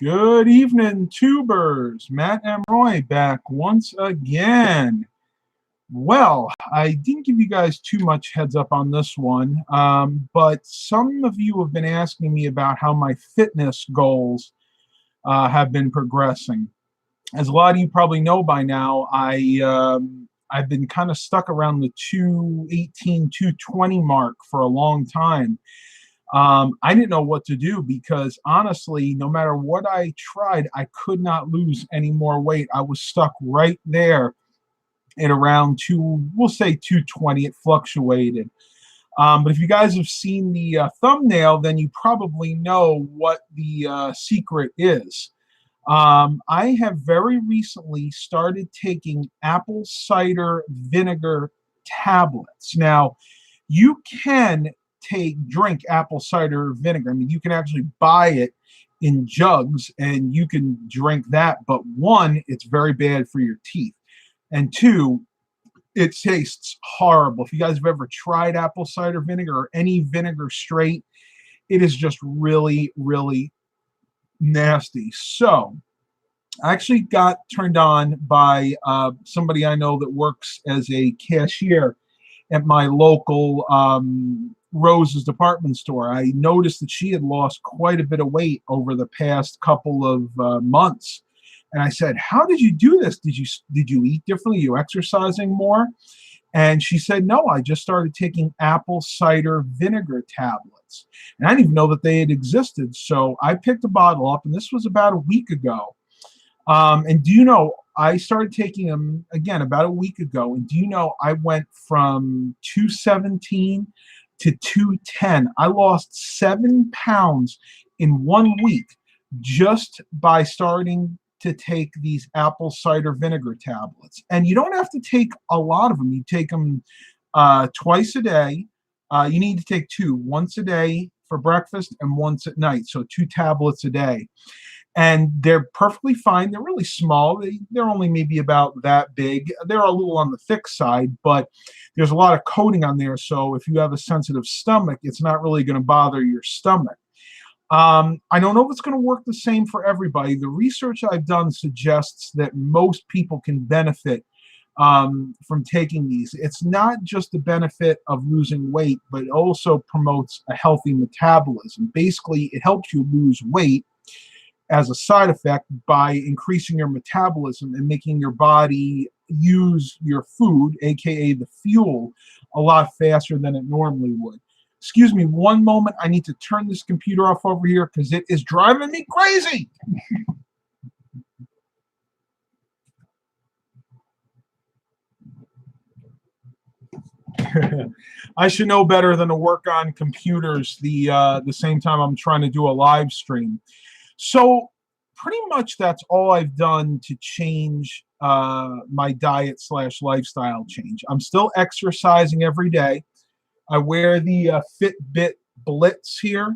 Good evening, tubers. Matt and Roy back once again. Well, I didn't give you guys too much heads up on this one, but some of you have been asking me about how my fitness goals have been progressing. As a lot of you probably know by now, I've been kind of stuck around the 218, 220 mark for a long time. I didn't know what to do because honestly, no matter what I tried, I could not lose any more weight. I was stuck right there at around we'll say 220. It fluctuated. But if you guys have seen the thumbnail, then you probably know what the secret is. I have very recently started taking apple cider vinegar tablets. Now, you can drink apple cider vinegar. I mean, you can actually buy it in jugs and you can drink that. But one, it's very bad for your teeth. And two, it tastes horrible. If you guys have ever tried apple cider vinegar or any vinegar straight, it is just really, really nasty. So I actually got turned on by somebody I know that works as a cashier at my local Rose's department store. I noticed that she had lost quite a bit of weight over the past couple of months. And I said, how did you do this? Did you eat differently? Are you exercising more? And she said, no, I just started taking apple cider vinegar tablets. And I didn't even know that they had existed. So I picked a bottle up, and this was about a week ago. And do you know, I started taking them, again, about a week ago. And do you know, I went from 217 to 210. I lost 7 pounds in 1 week just by starting to take these apple cider vinegar tablets. And you don't have to take a lot of them. You take them twice a day. You need to take two, once a day for breakfast and once at night. So 2 tablets a day. And they're perfectly fine. They're really small. They're only maybe about that big. They're a little on the thick side, but there's a lot of coating on there. So if you have a sensitive stomach, it's not really going to bother your stomach. I don't know if it's going to work the same for everybody. The research I've done suggests that most people can benefit from taking these. It's not just the benefit of losing weight, but it also promotes a healthy metabolism. Basically, it helps you lose weight as a side effect by increasing your metabolism and making your body use your food, aka the fuel, a lot faster than it normally would. Excuse me one moment. I need to turn this computer off over here because it is driving me crazy. I should know better than to work on computers the same time I'm trying to do a live stream. So pretty much that's all I've done to change my diet / lifestyle change. I'm still exercising every day. I wear the Fitbit Blitz here.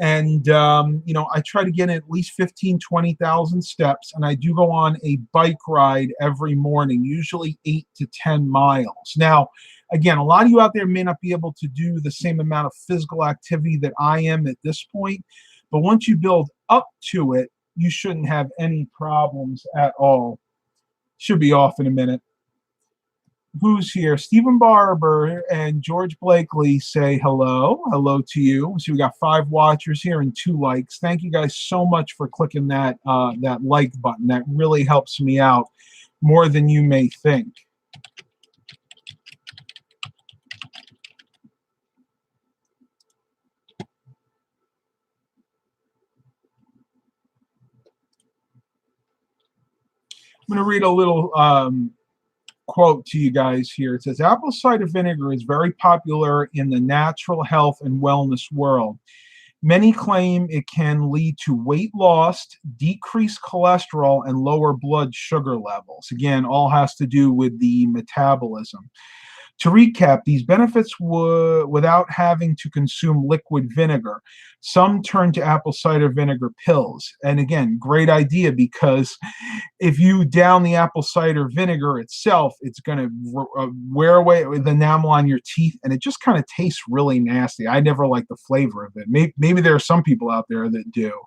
And, I try to get in at least 15, 20,000 steps. And I do go on a bike ride every morning, usually 8 to 10 miles. Now, again, a lot of you out there may not be able to do the same amount of physical activity that I am at this point. But once you build up to it, you shouldn't have any problems at all. Should be off in a minute. Who's here? Stephen Barber and George Blakely say hello. Hello to you. So we got 5 watchers here and 2 likes. Thank you guys so much for clicking that like button. That really helps me out more than you may think. I'm going to read a little quote to you guys here. It says, apple cider vinegar is very popular in the natural health and wellness world. Many claim it can lead to weight loss, decreased cholesterol, and lower blood sugar levels. Again, all has to do with the metabolism. To recap, these benefits without having to consume liquid vinegar. Some turn to apple cider vinegar pills. And again, great idea, because if you down the apple cider vinegar itself, it's going to wear away the enamel on your teeth, and it just kind of tastes really nasty. I never like the flavor of it. Maybe there are some people out there that do.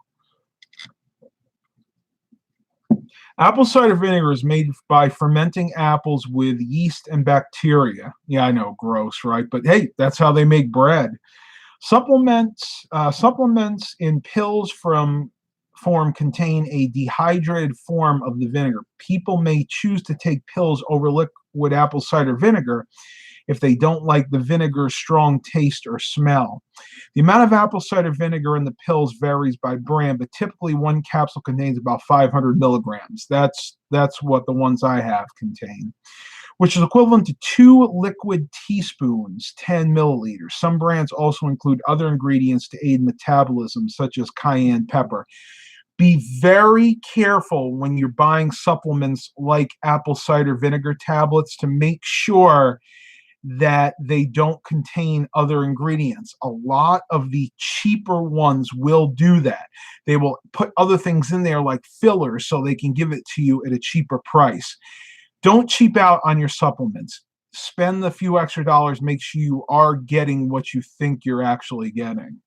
Apple cider vinegar is made by fermenting apples with yeast and bacteria. Yeah, I know, gross, right? But hey, that's how they make bread. Supplements in pills from form contain a dehydrated form of the vinegar. People may choose to take pills over liquid apple cider vinegar if they don't like the vinegar's strong taste or smell. The amount of apple cider vinegar in the pills varies by brand, but typically one capsule contains about 500 milligrams. That's what the ones I have contain, which is equivalent to 2 liquid teaspoons, 10 milliliters. Some brands also include other ingredients to aid metabolism, such as cayenne pepper. Be very careful when you're buying supplements like apple cider vinegar tablets to make sure that they don't contain other ingredients. A lot of the cheaper ones will do that. They will put other things in there like fillers so they can give it to you at a cheaper price. Don't cheap out on your supplements. Spend the few extra dollars, make sure you are getting what you think you're actually getting.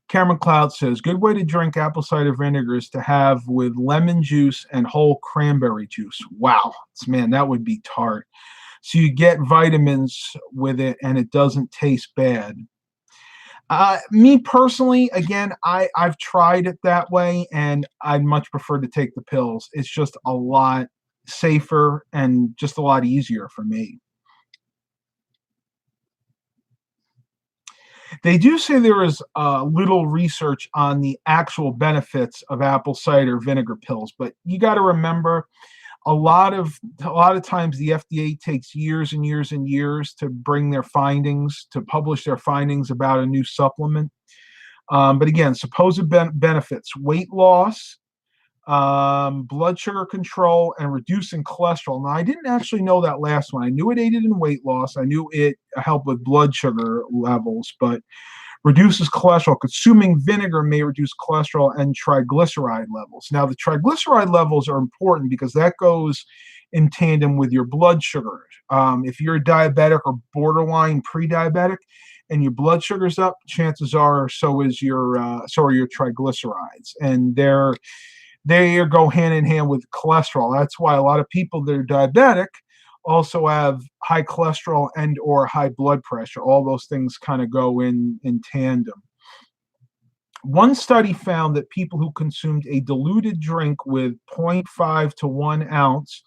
Cameron Cloud says, good way to drink apple cider vinegar is to have with lemon juice and whole cranberry juice. Wow, man, that would be tart. So you get vitamins with it and it doesn't taste bad. Me personally, again, I've tried it that way and I'd much prefer to take the pills. It's just a lot safer and just a lot easier for me. They do say there is little research on the actual benefits of apple cider vinegar pills, but you got to remember, a lot of times the FDA takes years and years and years to bring their findings, to publish their findings about a new supplement. But again, supposed benefits: weight loss, blood sugar control, and reducing cholesterol. Now, I didn't actually know that last one. I knew it aided in weight loss. I knew it helped with blood sugar levels, but reduces cholesterol. Consuming vinegar may reduce cholesterol and triglyceride levels. Now, the triglyceride levels are important because that goes in tandem with your blood sugar. If you're diabetic or borderline pre-diabetic and your blood sugar's up, chances are so are your triglycerides, and they go hand in hand with cholesterol. That's why a lot of people that are diabetic also have high cholesterol and or high blood pressure. All those things kind of go in tandem. One study found that people who consumed a diluted drink with 0.5 to 1 ounce,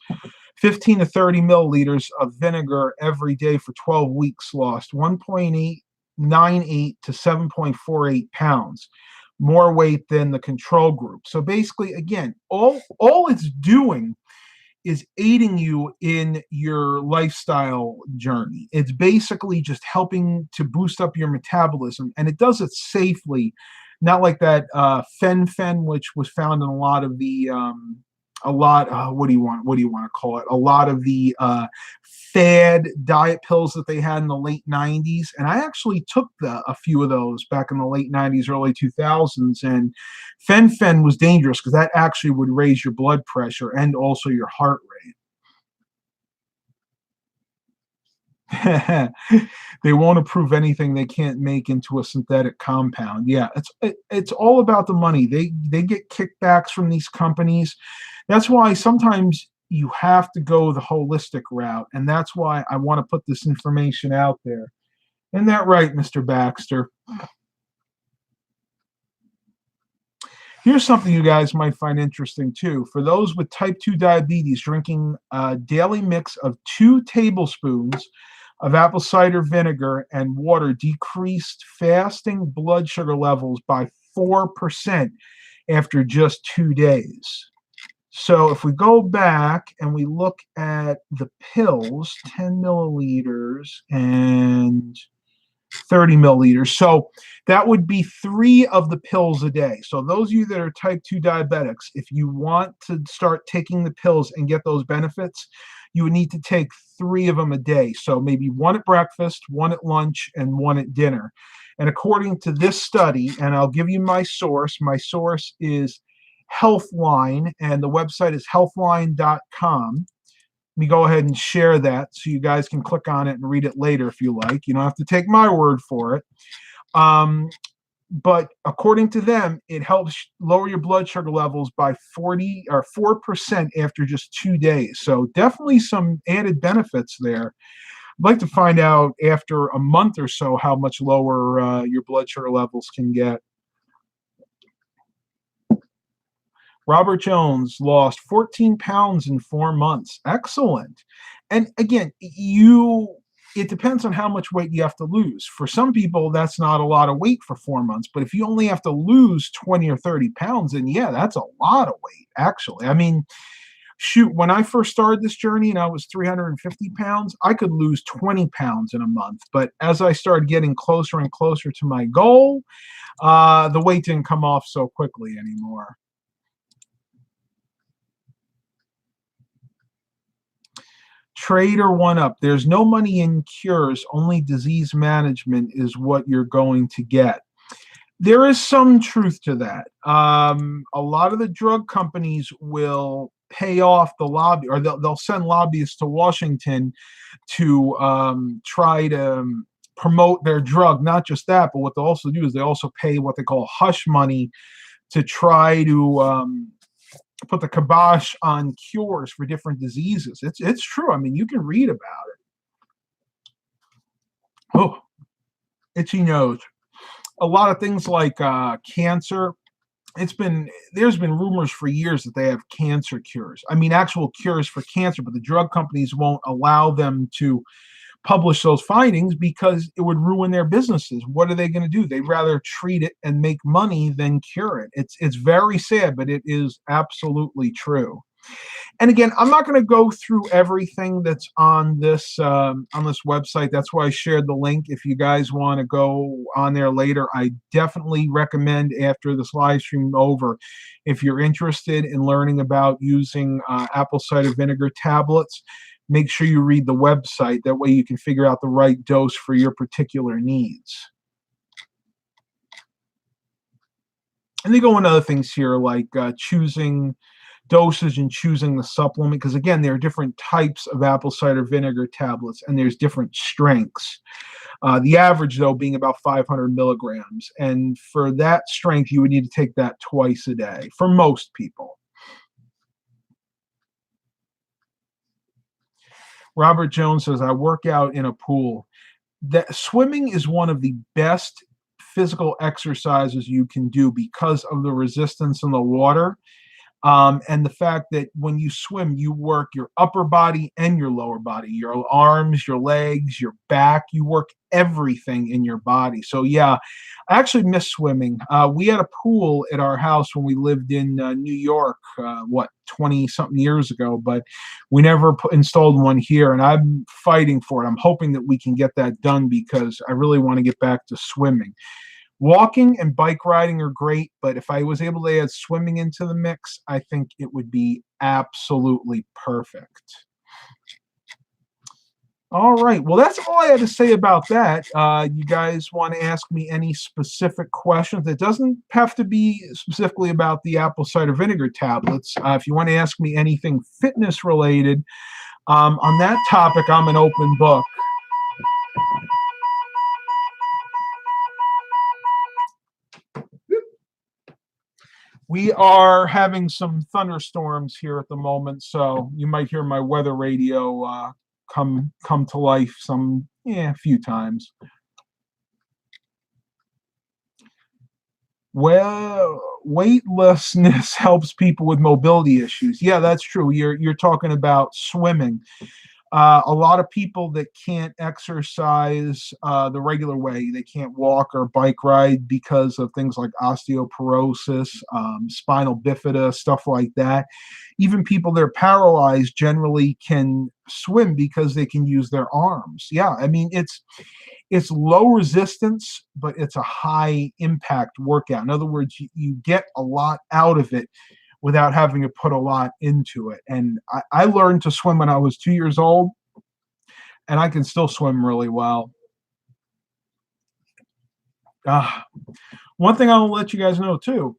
15 to 30 milliliters of vinegar every day for 12 weeks lost 1.98 to 7.48 pounds. More weight than the control group. So basically, again, all it's doing is aiding you in your lifestyle journey. It's basically just helping to boost up your metabolism, and it does it safely, not like that fen, which was found in a lot of the what do you want to call it? A lot of the Fad diet pills that they had in the late 90s. And I actually took a few of those back in the late 90s, early 2000s. And fen was dangerous because that actually would raise your blood pressure and also your heart rate. They won't approve anything they can't make into a synthetic compound. Yeah, it's all about the money. They get kickbacks from these companies. That's why sometimes you have to go the holistic route, and that's why I want to put this information out there. Isn't that right, Mr. Baxter? Here's something you guys might find interesting too. For those with type 2 diabetes, drinking a daily mix of 2 tablespoons of apple cider vinegar and water decreased fasting blood sugar levels by 4% after just 2 days. So if we go back and we look at the pills, 10 milliliters and 30 milliliters. So that would be 3 of the pills a day. So those of you that are type 2 diabetics, if you want to start taking the pills and get those benefits, you would need to take 3 of them a day. So maybe 1 at breakfast, 1 at lunch, and 1 at dinner. And according to this study, and I'll give you my source is Healthline, and the website is healthline.com. Let me go ahead and share that so you guys can click on it and read it later if you like. You don't have to take my word for it. but according to them, it helps lower your blood sugar levels by 40 or 4% after just 2 days. So definitely some added benefits there. I'd like to find out after a month or so how much lower your blood sugar levels can get. Robert Jones lost 14 pounds in 4 months. Excellent. And again, it depends on how much weight you have to lose. For some people, that's not a lot of weight for 4 months. But if you only have to lose 20 or 30 pounds, then yeah, that's a lot of weight, actually. I mean, shoot, when I first started this journey and I was 350 pounds, I could lose 20 pounds in a month. But as I started getting closer and closer to my goal, the weight didn't come off so quickly anymore. Trade or one up. There's no money in cures, only disease management is what you're going to get. There is some truth to that. A lot of the drug companies will pay off the lobby, or they'll send lobbyists to Washington to try to promote their drug. Not just that, but what they also do is they also pay what they call hush money to try to put the kibosh on cures for different diseases. It's true. I mean, you can read about it. Oh, itchy nose. A lot of things like cancer. There's been rumors for years that they have cancer cures. I mean, actual cures for cancer, but the drug companies won't allow them to publish those findings because it would ruin their businesses. What are they going to do? They'd rather treat it and make money than cure it. It's very sad, but it is absolutely true. And again, I'm not going to go through everything that's on this website. That's why I shared the link. If you guys want to go on there later, I definitely recommend after this live stream over, if you're interested in learning about using apple cider vinegar tablets, make sure you read the website. That way you can figure out the right dose for your particular needs. And they go into other things here like choosing dosage and choosing the supplement, because again, there are different types of apple cider vinegar tablets and there's different strengths. The average, though, being about 500 milligrams. And for that strength, you would need to take that twice a day for most people. Robert Jones says, I work out in a pool. Swimming is one of the best physical exercises you can do because of the resistance in the water. And the fact that when you swim, you work your upper body and your lower body, your arms, your legs, your back, you work everything in your body. So yeah, I actually miss swimming. We had a pool at our house when we lived in New York, 20 something years ago, but we never installed one here, and I'm fighting for it. I'm hoping that we can get that done because I really want to get back to swimming. Walking and bike riding are great, but if I was able to add swimming into the mix, I think it would be absolutely perfect. All right. Well, that's all I had to say about that. You guys want to ask me any specific questions? It doesn't have to be specifically about the apple cider vinegar tablets. If you want to ask me anything fitness related, on that topic, I'm an open book. We are having some thunderstorms here at the moment, so you might hear my weather radio come to life a few times. Well, weightlessness helps people with mobility issues. Yeah, that's true. You're talking about swimming. A lot of people that can't exercise the regular way, they can't walk or bike ride because of things like osteoporosis, spinal bifida, stuff like that. Even people that are paralyzed generally can swim because they can use their arms. Yeah, I mean, it's low resistance, but it's a high impact workout. In other words, you get a lot out of it without having to put a lot into it. And I learned to swim when I was 2 years old, and I can still swim really well. One thing I'll let you guys know too,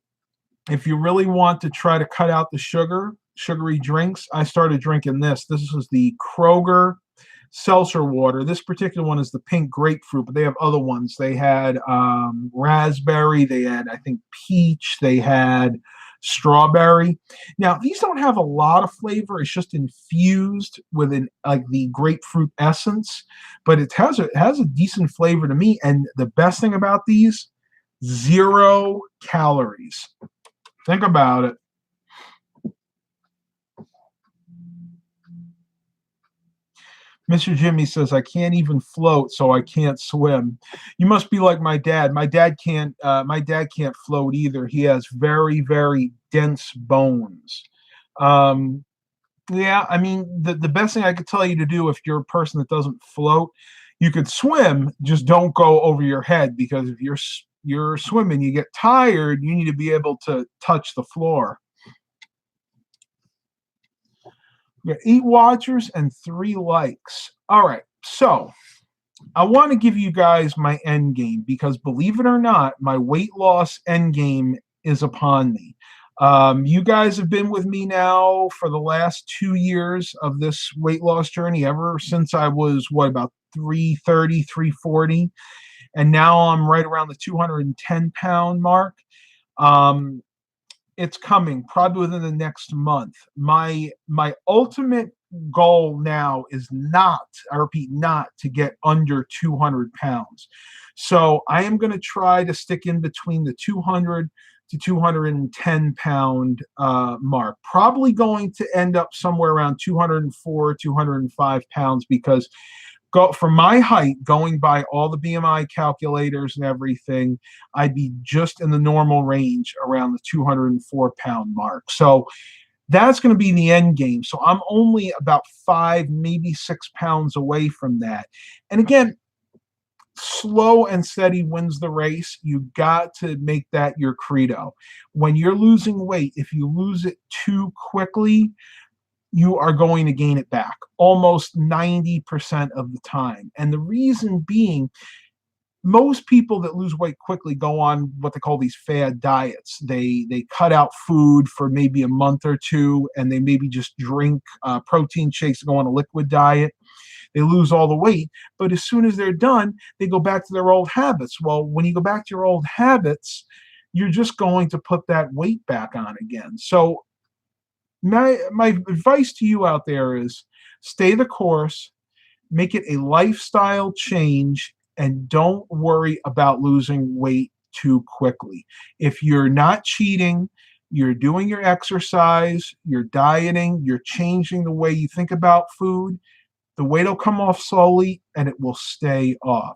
if you really want to try to cut out the sugary drinks, I started drinking this. This is the Kroger seltzer water. This particular one is the pink grapefruit, but they have other ones. They had raspberry, they had, I think, peach, they had strawberry. Now, these don't have a lot of flavor. It's just infused with like the grapefruit essence, but it has a decent flavor to me. And the best thing about these, 0 calories. Think about it. Mr. Jimmy says, I can't even float, so I can't swim. You must be like my dad. My dad can't float either. He has very, very dense bones. Yeah, I mean, the best thing I could tell you to do if you're a person that doesn't float, you could swim, just don't go over your head, because if you're swimming, you get tired, you need to be able to touch the floor. We got 8 watchers and 3 likes. All right, so I want to give you guys my end game, because believe it or not, my weight loss end game is upon me. You guys have been with me now for the last 2 years of this weight loss journey, ever since I was, about 330, 340, and now I'm right around the 210-pound mark. It's coming probably within the next month. My ultimate goal now is not, I repeat, not to get under 200 pounds. So I am going to try to stick in between the 200 to 210 pound mark. Probably going to end up somewhere around 204, 205 pounds, because for my height, going by all the BMI calculators and everything, I'd be just in the normal range around the 204-pound mark. So that's going to be the end game. So I'm only about 5, maybe 6 pounds away from that. And again, slow and steady wins the race. You got to make that your credo. When you're losing weight, if you lose it too quickly, you are going to gain it back almost 90% of the time. And the reason being, most people that lose weight quickly go on what they call these fad diets. They cut out food for maybe a month or two, and they maybe just drink protein shakes and go on a liquid diet. They lose all the weight, but as soon as they're done, they go back to their old habits. Well, when you go back to your old habits, you're just going to put that weight back on again. So my advice to you out there is stay the course, make it a lifestyle change, and don't worry about losing weight too quickly. If you're not cheating, you're doing your exercise, you're dieting, you're changing the way you think about food, the weight will come off slowly and it will stay off.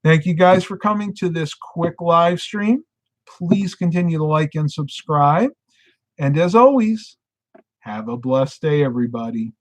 Thank you guys for coming to this quick live stream. Please continue to like and subscribe. And as always, have a blessed day, everybody.